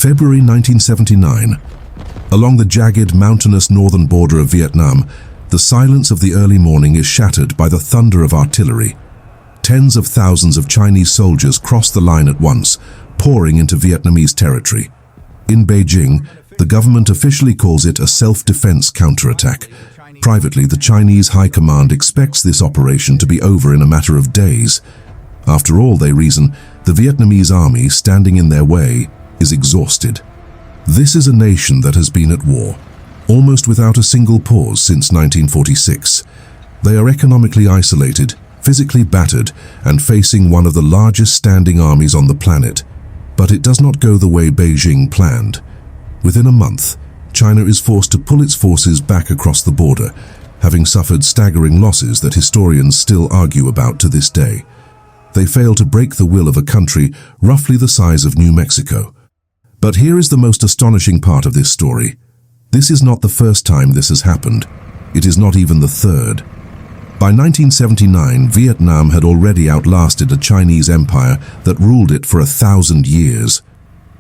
February 1979. Along the jagged, mountainous northern border of Vietnam, the silence of the early morning is shattered by the thunder of artillery. Tens of thousands of Chinese soldiers cross the line at once, pouring into Vietnamese territory. In Beijing, the government officially calls it a self-defense counterattack. Privately, the Chinese High Command expects this operation to be over in a matter of days. After all, they reason, the Vietnamese army standing in their way is exhausted. This is a nation that has been at war, almost without a single pause since 1946. They are economically isolated, physically battered, and facing one of the largest standing armies on the planet. But it does not go the way Beijing planned. Within a month, China is forced to pull its forces back across the border, having suffered staggering losses that historians still argue about to this day. They fail to break the will of a country roughly the size of New Mexico. But here is the most astonishing part of this story. This is not the first time this has happened. It is not even the third. By 1979, Vietnam had already outlasted a Chinese empire that ruled it for 1,000 years.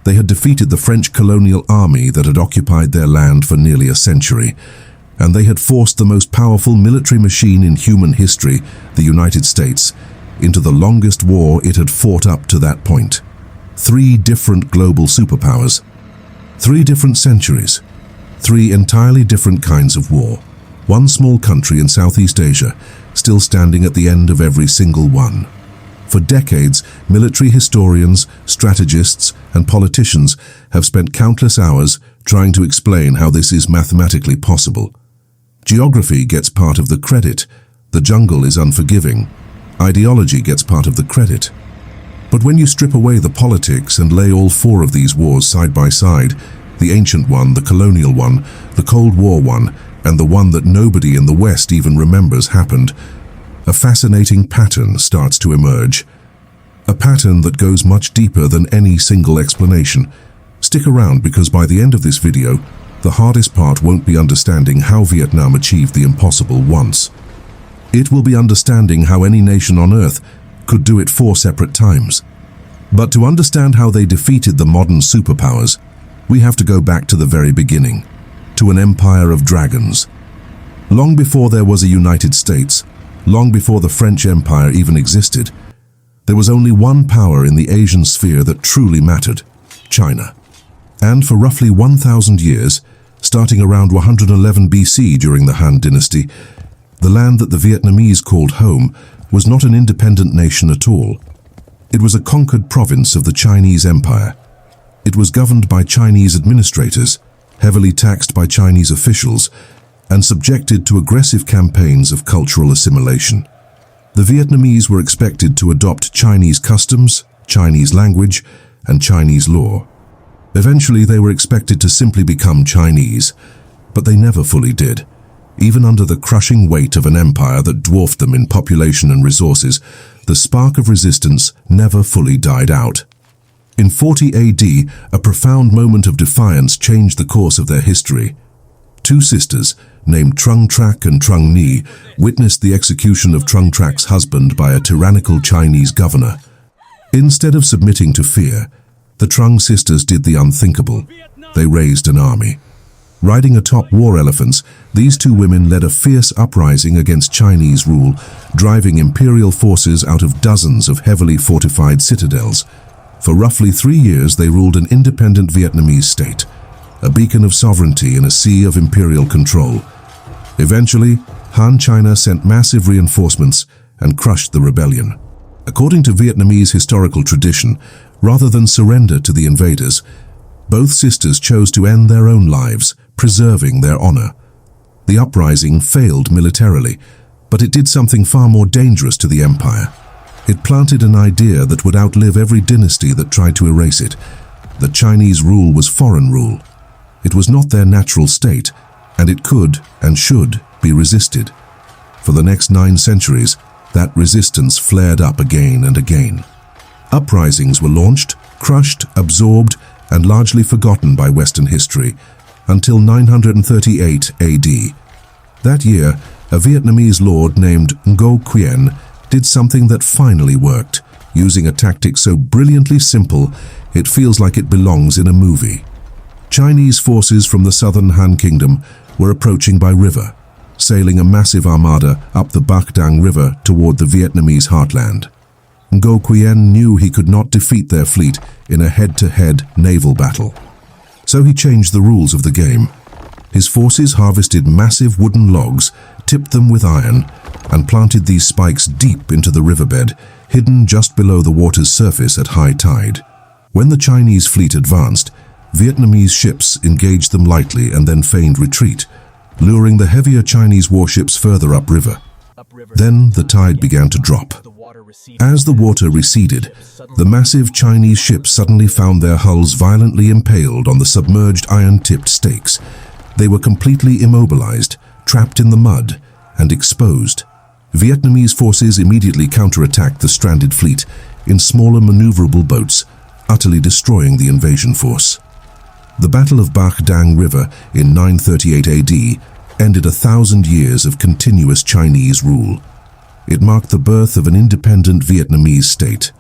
They had defeated the French colonial army that had occupied their land for nearly a century, and they had forced the most powerful military machine in human history, the United States, into the longest war it had fought up to that point. 3 different global superpowers, 3 different centuries, 3 entirely different kinds of war. One small country in Southeast Asia, still standing at the end of every single one. For decades, military historians, strategists, and politicians have spent countless hours trying to explain how this is mathematically possible. Geography gets part of the credit. The jungle is unforgiving. Ideology gets part of the credit. But when you strip away the politics and lay all 4 of these wars side by side, the ancient one, the colonial one, the Cold War one, and the one that nobody in the West even remembers happened, a fascinating pattern starts to emerge. A pattern that goes much deeper than any single explanation. Stick around, because by the end of this video, the hardest part won't be understanding how Vietnam achieved the impossible once. It will be understanding how any nation on Earth could do it 4 separate times. But to understand how they defeated the modern superpowers, we have to go back to the very beginning, to an empire of dragons. Long before there was a United States, long before the French Empire even existed, there was only one power in the Asian sphere that truly mattered: China. And for roughly 1,000 years, starting around 111 BC during the Han Dynasty, the land that the Vietnamese called home was not an independent nation at all. It was a conquered province of the Chinese Empire. It was governed by Chinese administrators, heavily taxed by Chinese officials, and subjected to aggressive campaigns of cultural assimilation. The Vietnamese were expected to adopt Chinese customs, Chinese language, and Chinese law. Eventually, they were expected to simply become Chinese, but they never fully did. Even under the crushing weight of an empire that dwarfed them in population and resources, the spark of resistance never fully died out. In 40 AD, a profound moment of defiance changed the course of their history. 2 sisters, named Trung Trac and Trung Nhi, witnessed the execution of Trung Trac's husband by a tyrannical Chinese governor. Instead of submitting to fear, the Trung sisters did the unthinkable. They raised an army. Riding atop war elephants, these 2 women led a fierce uprising against Chinese rule, driving imperial forces out of dozens of heavily fortified citadels. For roughly 3 years, they ruled an independent Vietnamese state, a beacon of sovereignty in a sea of imperial control. Eventually, Han China sent massive reinforcements and crushed the rebellion. According to Vietnamese historical tradition, rather than surrender to the invaders, both sisters chose to end their own lives, preserving their honor. The uprising failed militarily, but it did something far more dangerous to the empire. It planted an idea that would outlive every dynasty that tried to erase it: that Chinese rule was foreign rule. It was not their natural state, and it could and should be resisted. For the next 9 centuries, that resistance flared up again and again. Uprisings were launched, crushed, absorbed, and largely forgotten by Western history, until 938 AD. That year, a Vietnamese lord named Ngo Quyen did something that finally worked. Using a tactic so brilliantly simple, It feels like it belongs in a movie. Chinese forces from the southern Han Kingdom were approaching by river, sailing a massive armada up the Bac Dang River toward the Vietnamese heartland. Ngo Quyen knew he could not defeat their fleet in a head-to-head naval battle. So he changed the rules of the game. His forces harvested massive wooden logs, tipped them with iron, and planted these spikes deep into the riverbed, hidden just below the water's surface at high tide. When the Chinese fleet advanced, Vietnamese ships engaged them lightly and then feigned retreat, luring the heavier Chinese warships further upriver. Then the tide began to drop. As the water receded, the massive Chinese ships suddenly found their hulls violently impaled on the submerged iron-tipped stakes. They were completely immobilized, trapped in the mud, and exposed. Vietnamese forces immediately counterattacked the stranded fleet in smaller maneuverable boats, utterly destroying the invasion force. The Battle of Bac Dang River in 938 AD ended 1,000 years of continuous Chinese rule. It marked the birth of an independent Vietnamese state.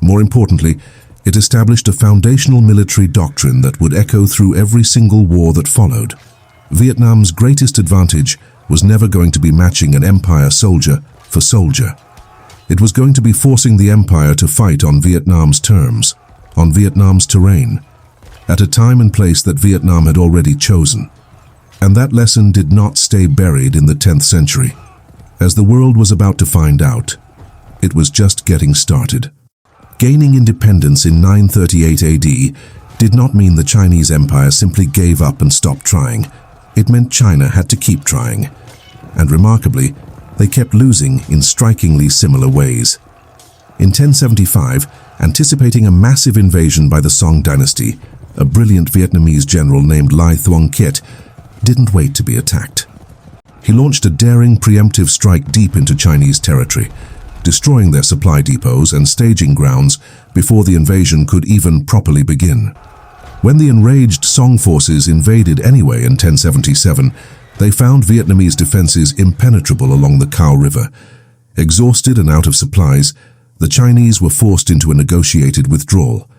More importantly, it established a foundational military doctrine that would echo through every single war that followed. Vietnam's greatest advantage was never going to be matching an empire soldier for soldier. It was going to be forcing the empire to fight on Vietnam's terms, on Vietnam's terrain, at a time and place that Vietnam had already chosen. And that lesson did not stay buried in the 10th century. As the world was about to find out, it was just getting started. Gaining independence in 938 AD did not mean the Chinese Empire simply gave up and stopped trying. It meant China had to keep trying. And remarkably, they kept losing in strikingly similar ways. In 1075, anticipating a massive invasion by the Song Dynasty, a brilliant Vietnamese general named Lai Thuong Kiet didn't wait to be attacked. He launched a daring preemptive strike deep into Chinese territory, destroying their supply depots and staging grounds before the invasion could even properly begin. When the enraged Song forces invaded anyway in 1077, they found Vietnamese defenses impenetrable along the Cao River. Exhausted and out of supplies, the Chinese were forced into a negotiated withdrawal.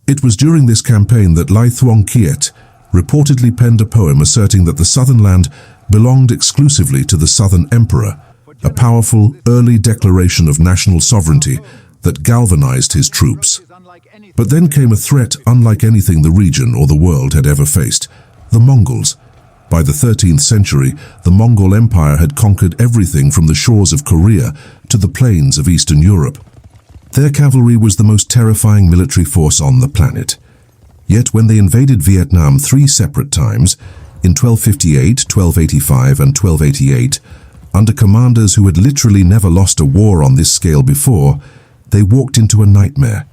It was during this campaign that Lai Thuong Kiet reportedly penned a poem asserting that the southern land belonged exclusively to the Southern Emperor, a powerful early declaration of national sovereignty that galvanized his troops. But then came a threat unlike anything the region or the world had ever faced: the Mongols. By the 13th century, the Mongol Empire had conquered everything from the shores of Korea to the plains of Eastern Europe. Their cavalry was the most terrifying military force on the planet. Yet when they invaded Vietnam 3 separate times, in 1258, 1285, and 1288, under commanders who had literally never lost a war on this scale before, they walked into a nightmare.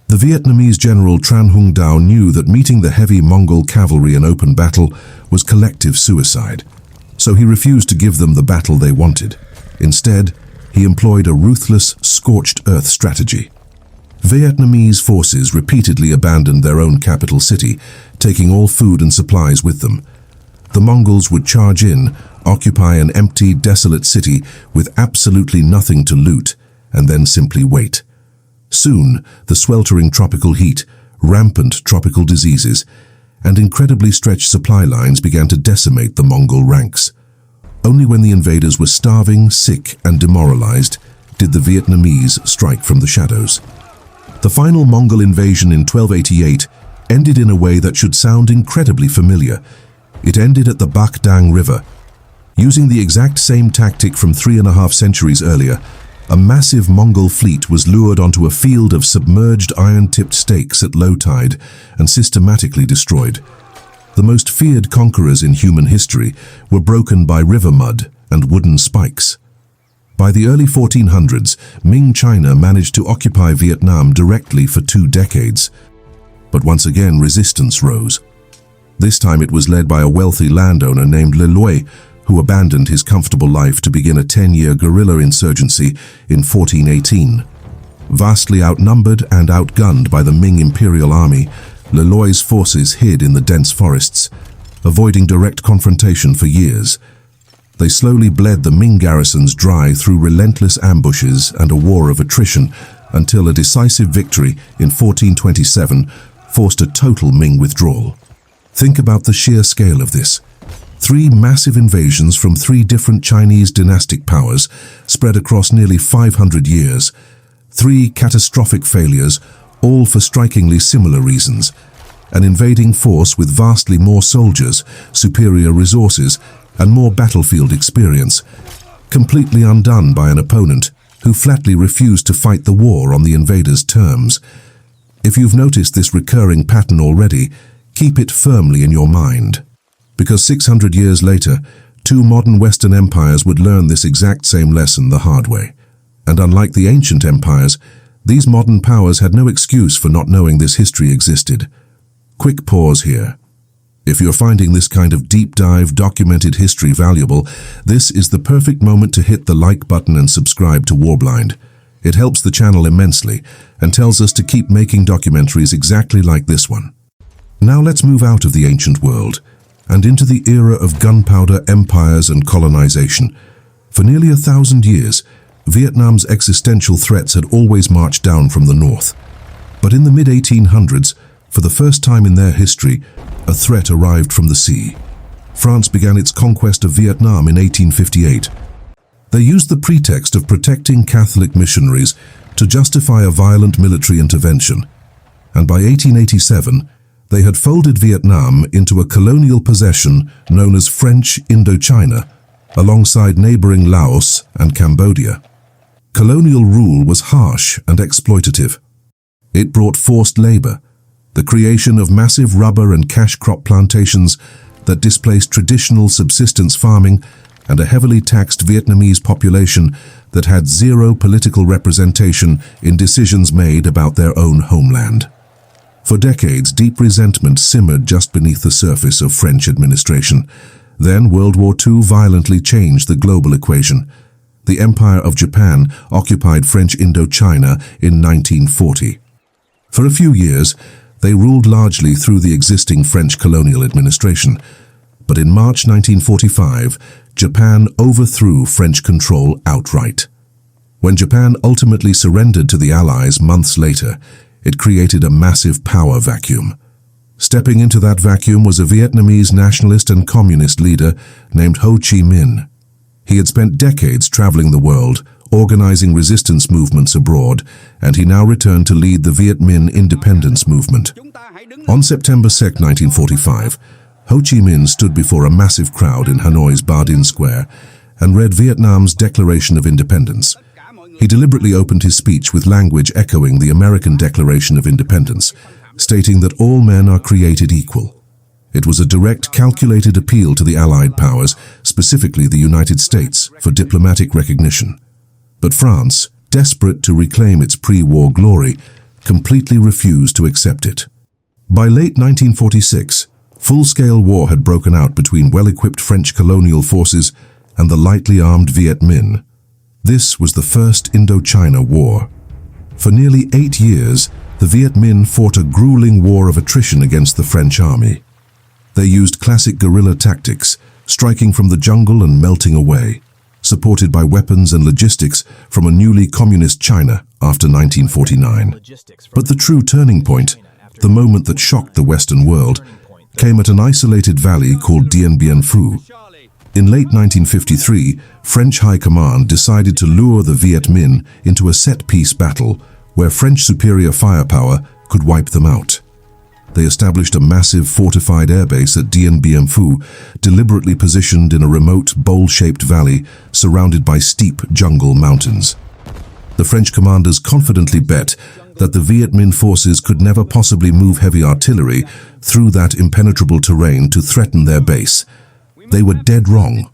The Vietnamese general Tran Hung Dao knew that meeting the heavy Mongol cavalry in open battle was collective suicide, so he refused to give them the battle they wanted. Instead, he employed a ruthless, scorched earth strategy. Vietnamese forces repeatedly abandoned their own capital city, taking all food and supplies with them. The Mongols would charge in, occupy an empty, desolate city with absolutely nothing to loot, and then simply wait. Soon, the sweltering tropical heat, rampant tropical diseases, and incredibly stretched supply lines began to decimate the Mongol ranks. Only when the invaders were starving, sick, and demoralized did the Vietnamese strike from the shadows. The final Mongol invasion in 1288 ended in a way that should sound incredibly familiar. It ended at the Bac Dang River. Using the exact same tactic from 3.5 centuries earlier, a massive Mongol fleet was lured onto a field of submerged iron-tipped stakes at low tide and systematically destroyed. The most feared conquerors in human history were broken by river mud and wooden spikes. By the early 1400s, Ming China managed to occupy Vietnam directly for 2 decades. But once again, resistance rose. This time it was led by a wealthy landowner named Le Loi, who abandoned his comfortable life to begin a 10-year guerrilla insurgency in 1418. Vastly outnumbered and outgunned by the Ming Imperial Army, Le Loi's forces hid in the dense forests, avoiding direct confrontation for years. They slowly bled the Ming garrisons dry through relentless ambushes and a war of attrition until a decisive victory in 1427 forced a total Ming withdrawal. Think about the sheer scale of this. 3 massive invasions from 3 different Chinese dynastic powers spread across nearly 500 years. 3 catastrophic failures, all for strikingly similar reasons. An invading force with vastly more soldiers, superior resources, and more battlefield experience, completely undone by an opponent who flatly refused to fight the war on the invaders' terms. If you've noticed this recurring pattern already, keep it firmly in your mind. Because 600 years later, 2 modern Western empires would learn this exact same lesson the hard way. And unlike the ancient empires, these modern powers had no excuse for not knowing this history existed. Quick pause here. If you're finding this kind of deep dive documented history valuable, this is the perfect moment to hit the like button and subscribe to Warblind. It helps the channel immensely and tells us to keep making documentaries exactly like this one. Now let's move out of the ancient world and into the era of gunpowder empires and colonization. For nearly 1,000 years, Vietnam's existential threats had always marched down from the north. But in the mid-1800s, for the first time in their history, a threat arrived from the sea. France began its conquest of Vietnam in 1858. They used the pretext of protecting Catholic missionaries to justify a violent military intervention. And by 1887, they had folded Vietnam into a colonial possession known as French Indochina, alongside neighboring Laos and Cambodia. Colonial rule was harsh and exploitative. It brought forced labor, the creation of massive rubber and cash crop plantations that displaced traditional subsistence farming, and a heavily taxed Vietnamese population that had zero political representation in decisions made about their own homeland. For decades, deep resentment simmered just beneath the surface of French administration. Then World War II violently changed the global equation. The Empire of Japan occupied French Indochina in 1940. For a few years, they ruled largely through the existing French colonial administration. But in March 1945, Japan overthrew French control outright. When Japan ultimately surrendered to the Allies months later, it created a massive power vacuum. Stepping into that vacuum was a Vietnamese nationalist and communist leader named Ho Chi Minh. He had spent decades traveling the world, organizing resistance movements abroad, and he now returned to lead the Viet Minh independence movement. On September 2, 1945, Ho Chi Minh stood before a massive crowd in Hanoi's Ba Dinh Square and read Vietnam's Declaration of Independence. He deliberately opened his speech with language echoing the American Declaration of Independence, stating that all men are created equal. It was a direct, calculated appeal to the Allied powers, specifically the United States, for diplomatic recognition. But France, desperate to reclaim its pre-war glory, completely refused to accept it. By late 1946, full-scale war had broken out between well-equipped French colonial forces and the lightly armed Viet Minh. This was the First Indochina War. For nearly 8 years, the Viet Minh fought a grueling war of attrition against the French army. They used classic guerrilla tactics, striking from the jungle and melting away, supported by weapons and logistics from a newly communist China after 1949. But the true turning point, the moment that shocked the Western world, came at an isolated valley called Dien Bien Phu. In late 1953, French High Command decided to lure the Viet Minh into a set-piece battle where French superior firepower could wipe them out. They established a massive fortified airbase at Dien Bien Phu, deliberately positioned in a remote, bowl-shaped valley surrounded by steep jungle mountains. The French commanders confidently bet that the Viet Minh forces could never possibly move heavy artillery through that impenetrable terrain to threaten their base. They were dead wrong.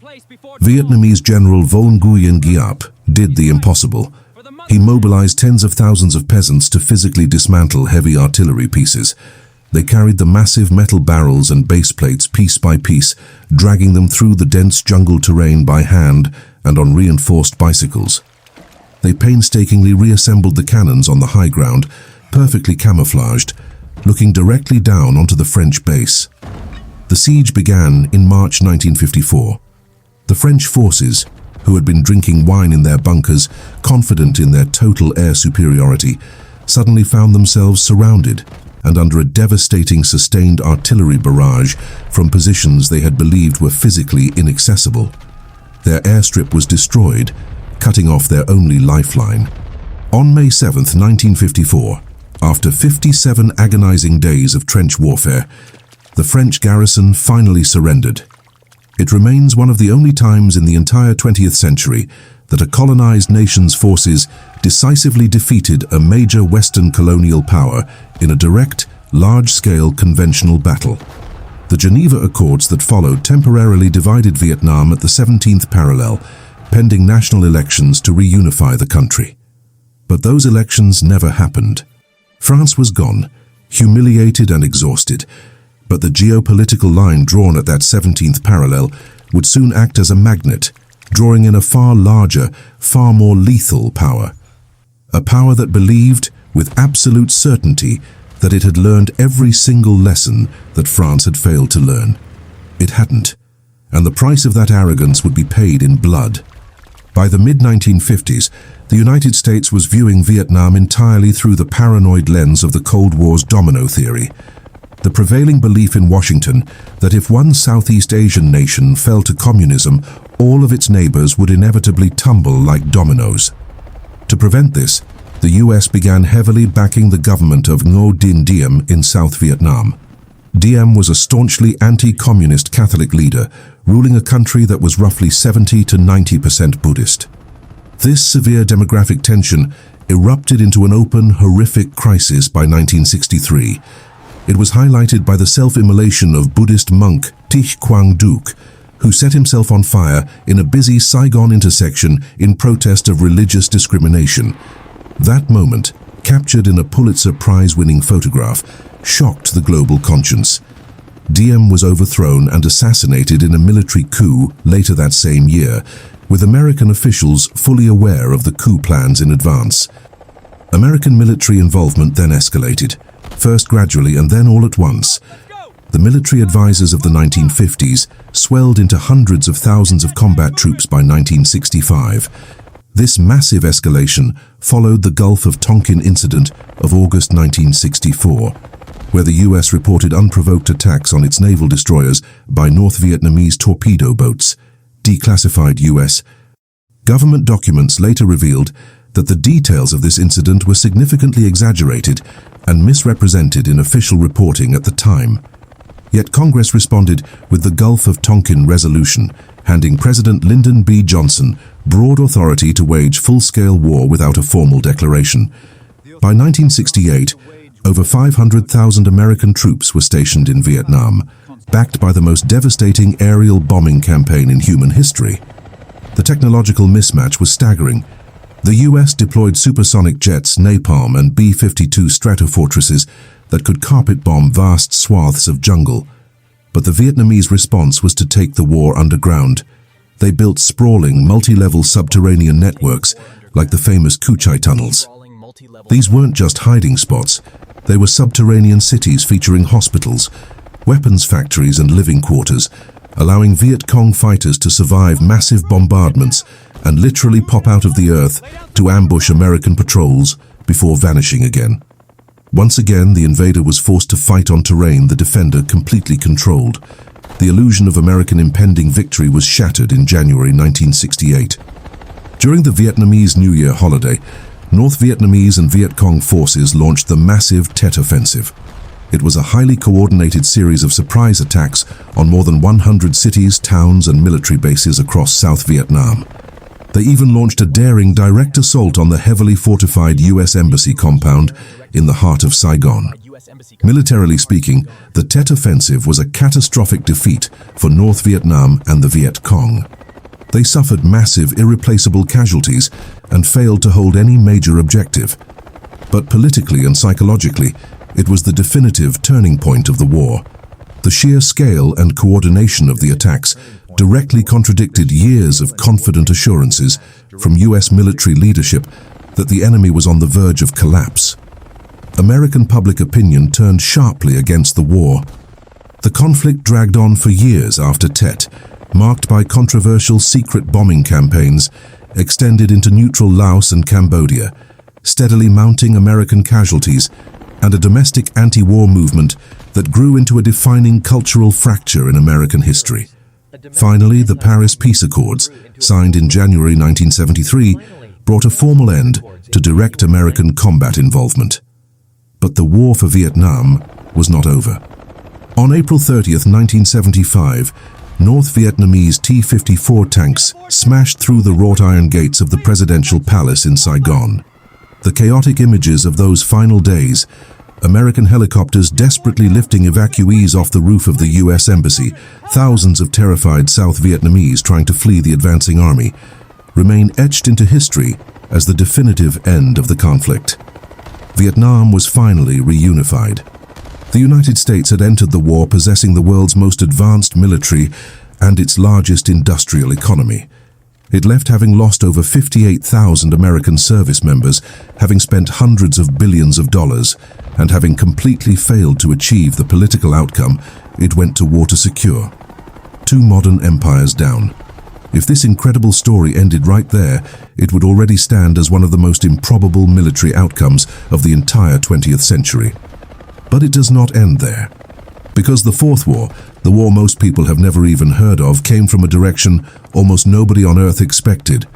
Vietnamese General Von Nguyen Giap did the impossible. He mobilized tens of thousands of peasants to physically dismantle heavy artillery pieces. They carried the massive metal barrels and base plates piece by piece, dragging them through the dense jungle terrain by hand and on reinforced bicycles. They painstakingly reassembled the cannons on the high ground, perfectly camouflaged, looking directly down onto the French base. The siege began in March 1954. The French forces, who had been drinking wine in their bunkers, confident in their total air superiority, suddenly found themselves surrounded and under a devastating sustained artillery barrage from positions they had believed were physically inaccessible. Their airstrip was destroyed, cutting off their only lifeline. On May 7, 1954, after 57 agonizing days of trench warfare, the French garrison finally surrendered. It remains one of the only times in the entire 20th century that a colonized nation's forces decisively defeated a major Western colonial power in a direct, large-scale conventional battle. The Geneva Accords that followed temporarily divided Vietnam at the 17th parallel, pending national elections to reunify the country. But those elections never happened. France was gone, humiliated and exhausted, but the geopolitical line drawn at that 17th parallel would soon act as a magnet, drawing in a far larger, far more lethal power. A power that believed, with absolute certainty, that it had learned every single lesson that France had failed to learn. It hadn't, and the price of that arrogance would be paid in blood. By the mid-1950s, the United States was viewing Vietnam entirely through the paranoid lens of the Cold War's domino theory. The prevailing belief in Washington that if one Southeast Asian nation fell to communism, all of its neighbors would inevitably tumble like dominoes. To prevent this, the US began heavily backing the government of Ngo Dinh Diem in South Vietnam. Diem was a staunchly anti-communist Catholic leader, ruling a country that was roughly 70 to 90% Buddhist. This severe demographic tension erupted into an open, horrific crisis by 1963. It was highlighted by the self-immolation of Buddhist monk Thich Quang Duc, who set himself on fire in a busy Saigon intersection in protest of religious discrimination. That moment, captured in a Pulitzer Prize-winning photograph, shocked the global conscience. Diem was overthrown and assassinated in a military coup later that same year, with American officials fully aware of the coup plans in advance. American military involvement then escalated, first gradually and then all at once. The military advisors of the 1950s swelled into hundreds of thousands of combat troops by 1965. This massive escalation followed the Gulf of Tonkin incident of August 1964, where the US reported unprovoked attacks on its naval destroyers by North Vietnamese torpedo boats, declassified US. Government documents later revealed that the details of this incident were significantly exaggerated and misrepresented in official reporting at the time. Yet Congress responded with the Gulf of Tonkin Resolution, handing President Lyndon B. Johnson broad authority to wage full-scale war without a formal declaration. By 1968, over 500,000 American troops were stationed in Vietnam, backed by the most devastating aerial bombing campaign in human history. The technological mismatch was staggering. The US deployed supersonic jets, napalm, and B-52 Stratofortresses that could carpet bomb vast swaths of jungle. But the Vietnamese response was to take the war underground. They built sprawling, multi-level subterranean networks like the famous Cu Chi tunnels. These weren't just hiding spots. They were subterranean cities featuring hospitals, weapons factories, and living quarters, allowing Viet Cong fighters to survive massive bombardments and literally pop out of the earth to ambush American patrols before vanishing again. Once again, the invader was forced to fight on terrain the defender completely controlled. The illusion of American impending victory was shattered in January 1968. During the Vietnamese New Year holiday, North Vietnamese and Viet Cong forces launched the massive Tet Offensive. It was a highly coordinated series of surprise attacks on more than 100 cities, towns, and military bases across South Vietnam. They even launched a daring direct assault on the heavily fortified US Embassy compound in the heart of Saigon. Militarily speaking, the Tet Offensive was a catastrophic defeat for North Vietnam and the Viet Cong. They suffered massive, irreplaceable casualties and failed to hold any major objective. But politically and psychologically, it was the definitive turning point of the war. The sheer scale and coordination of the attacks directly contradicted years of confident assurances from US military leadership that the enemy was on the verge of collapse. American public opinion turned sharply against the war. The conflict dragged on for years after Tet, marked by controversial secret bombing campaigns extended into neutral Laos and Cambodia, steadily mounting American casualties and a domestic anti-war movement that grew into a defining cultural fracture in American history. Finally, the Paris Peace Accords, signed in January 1973, brought a formal end to direct American combat involvement. But the war for Vietnam was not over. On April 30th, 1975, North Vietnamese T-54 tanks smashed through the wrought iron gates of the presidential palace in Saigon. The chaotic images of those final days, American helicopters desperately lifting evacuees off the roof of the U.S. Embassy, thousands of terrified South Vietnamese trying to flee the advancing army, remain etched into history as the definitive end of the conflict. Vietnam was finally reunified. The United States had entered the war possessing the world's most advanced military and its largest industrial economy. It left having lost over 58,000 American service members, having spent hundreds of billions of dollars, and having completely failed to achieve the political outcome it went to war to secure. Two modern empires down. If this incredible story ended right there, it would already stand as one of the most improbable military outcomes of the entire 20th century. But it does not end there. Because the Fourth War, the war most people have never even heard of, came from a direction almost nobody on Earth expected.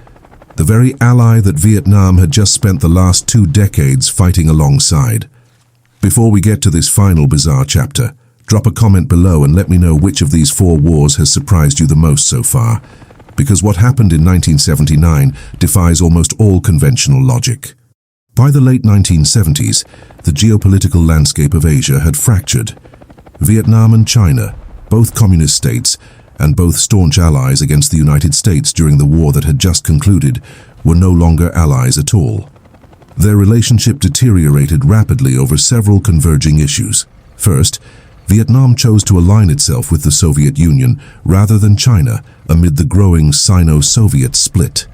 The very ally that Vietnam had just spent the last 2 decades fighting alongside. Before we get to this final bizarre chapter, drop a comment below and let me know which of these 4 wars has surprised you the most so far. Because what happened in 1979 defies almost all conventional logic. By the late 1970s, the geopolitical landscape of Asia had fractured. Vietnam and China, both communist states, and both staunch allies against the United States during the war that had just concluded, were no longer allies at all. Their relationship deteriorated rapidly over several converging issues. First, Vietnam chose to align itself with the Soviet Union rather than China amid the growing Sino-Soviet split.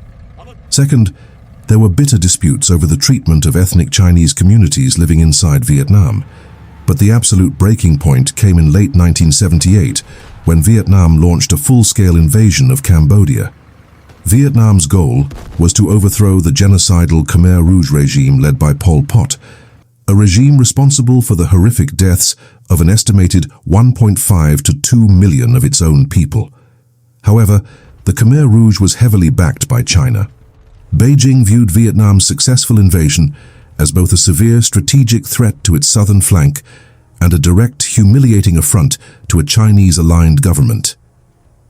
Second, there were bitter disputes over the treatment of ethnic Chinese communities living inside Vietnam. But the absolute breaking point came in late 1978, when Vietnam launched a full-scale invasion of Cambodia. Vietnam's goal was to overthrow the genocidal Khmer Rouge regime led by Pol Pot, a regime responsible for the horrific deaths of an estimated 1.5 to 2 million of its own people. However, the Khmer Rouge was heavily backed by China. Beijing viewed Vietnam's successful invasion as both a severe strategic threat to its southern flank and a direct, humiliating affront to a Chinese-aligned government.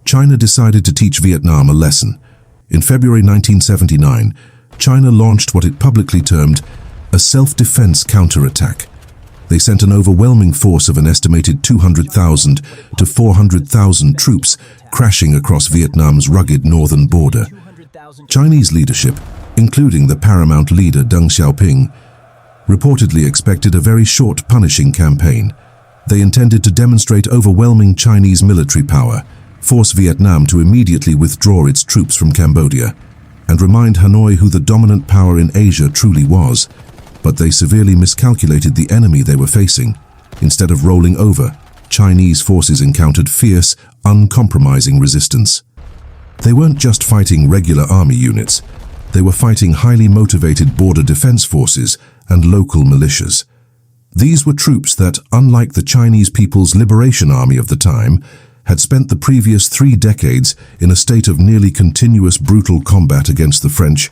China decided to teach Vietnam a lesson. In February 1979, China launched what it publicly termed a self-defense counterattack. They sent an overwhelming force of an estimated 200,000 to 400,000 troops crashing across Vietnam's rugged northern border. Chinese leadership, including the paramount leader Deng Xiaoping, reportedly expected a very short punishing campaign. They intended to demonstrate overwhelming Chinese military power, force Vietnam to immediately withdraw its troops from Cambodia, and remind Hanoi who the dominant power in Asia truly was. But they severely miscalculated the enemy they were facing. Instead of rolling over, Chinese forces encountered fierce, uncompromising resistance. They weren't just fighting regular army units. They were fighting highly motivated border defense forces and local militias. These were troops that, unlike the Chinese People's Liberation Army of the time, had spent the previous 3 decades in a state of nearly continuous brutal combat against the French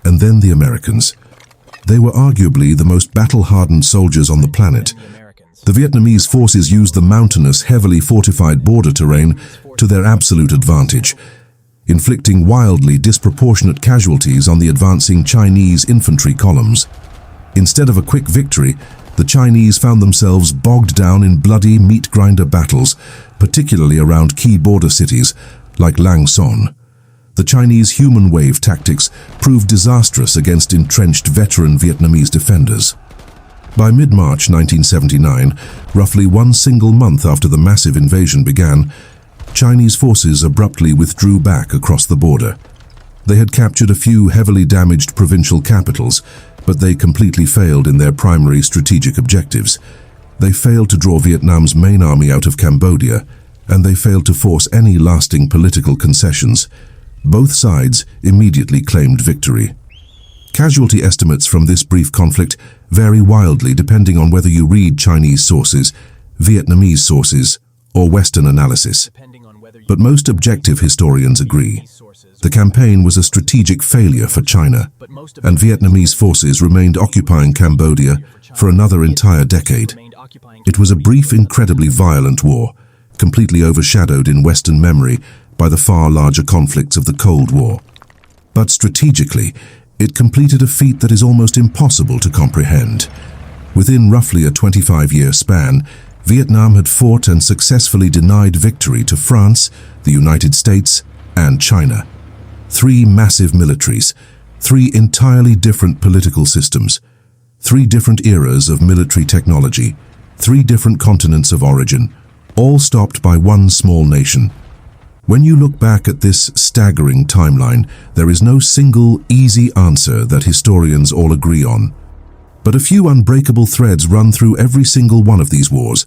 and then the Americans. They were arguably the most battle-hardened soldiers on the planet. The Vietnamese forces used the mountainous, heavily fortified border terrain to their absolute advantage, inflicting wildly disproportionate casualties on the advancing Chinese infantry columns. Instead of a quick victory, the Chinese found themselves bogged down in bloody meat-grinder battles, particularly around key border cities like Lang Son. The Chinese human wave tactics proved disastrous against entrenched veteran Vietnamese defenders. By mid-March 1979, roughly 1 single month after the massive invasion began, Chinese forces abruptly withdrew back across the border. They had captured a few heavily damaged provincial capitals, but they completely failed in their primary strategic objectives. They failed to draw Vietnam's main army out of Cambodia, and they failed to force any lasting political concessions. Both sides immediately claimed victory. Casualty estimates from this brief conflict vary wildly depending on whether you read Chinese sources, Vietnamese sources, or Western analysis. But most objective historians agree. The campaign was a strategic failure for China, and Vietnamese forces remained occupying Cambodia for another entire decade. It was a brief, incredibly violent war, completely overshadowed in Western memory by the far larger conflicts of the Cold War. But strategically, it completed a feat that is almost impossible to comprehend. Within roughly a 25-year span, Vietnam had fought and successfully denied victory to France, the United States, and China. 3 massive militaries, 3 entirely different political systems, 3 different eras of military technology, 3 different continents of origin, all stopped by one small nation. When you look back at this staggering timeline, there is no single, easy answer that historians all agree on. But a few unbreakable threads run through every single one of these wars.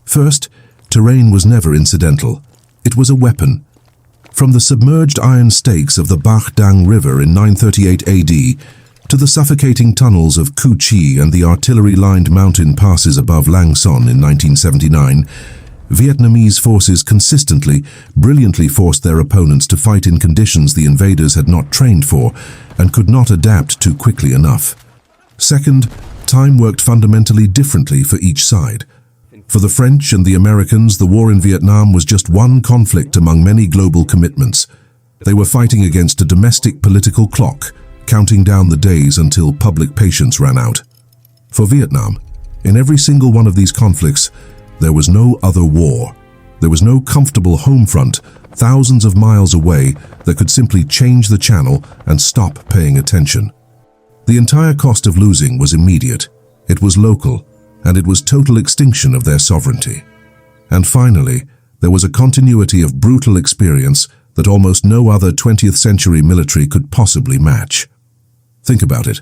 First, terrain was never incidental. It was a weapon. From the submerged iron stakes of the Bac Dang River in 938 AD to the suffocating tunnels of Cu Chi and the artillery-lined mountain passes above Lang Son in 1979, Vietnamese forces consistently, brilliantly forced their opponents to fight in conditions the invaders had not trained for and could not adapt to quickly enough. Second, time worked fundamentally differently for each side. For the French and the Americans, the war in Vietnam was just one conflict among many global commitments. They were fighting against a domestic political clock, counting down the days until public patience ran out. For Vietnam, in every single one of these conflicts, there was no other war. There was no comfortable home front, thousands of miles away, that could simply change the channel and stop paying attention. The entire cost of losing was immediate, it was local, and it was total extinction of their sovereignty. And finally, there was a continuity of brutal experience that almost no other 20th century military could possibly match. Think about it.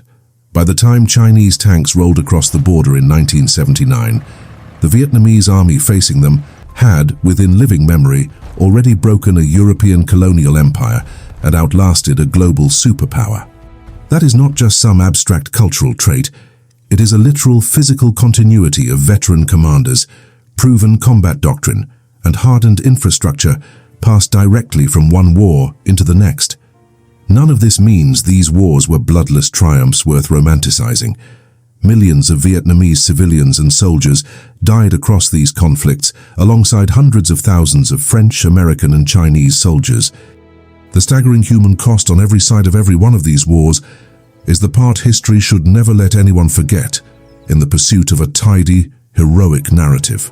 By the time Chinese tanks rolled across the border in 1979, the Vietnamese army facing them had, within living memory, already broken a European colonial empire and outlasted a global superpower. That is not just some abstract cultural trait, it is a literal physical continuity of veteran commanders, proven combat doctrine, and hardened infrastructure passed directly from one war into the next. None of this means these wars were bloodless triumphs worth romanticizing. Millions of Vietnamese civilians and soldiers died across these conflicts alongside hundreds of thousands of French, American, and Chinese soldiers. The staggering human cost on every side of every one of these wars is the part history should never let anyone forget in the pursuit of a tidy, heroic narrative.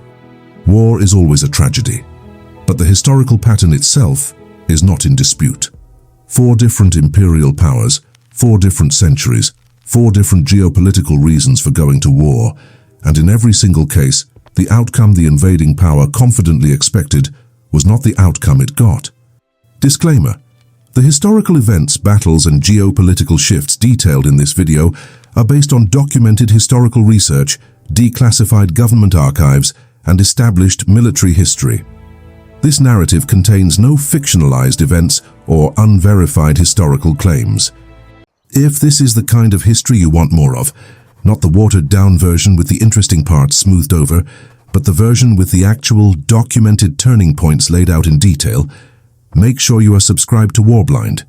War is always a tragedy, but the historical pattern itself is not in dispute. 4 different imperial powers, 4 different centuries, 4 different geopolitical reasons for going to war, and in every single case, the outcome the invading power confidently expected was not the outcome it got. Disclaimer: the historical events, battles, and geopolitical shifts detailed in this video are based on documented historical research, declassified government archives, and established military history. This narrative contains no fictionalized events or unverified historical claims. If this is the kind of history you want more of, not the watered-down version with the interesting parts smoothed over, but the version with the actual documented turning points laid out in detail, make sure you are subscribed to Warblind.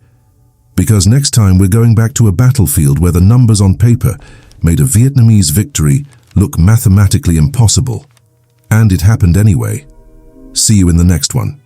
Because next time we're going back to a battlefield where the numbers on paper made a Vietnamese victory look mathematically impossible. And it happened anyway. See you in the next one.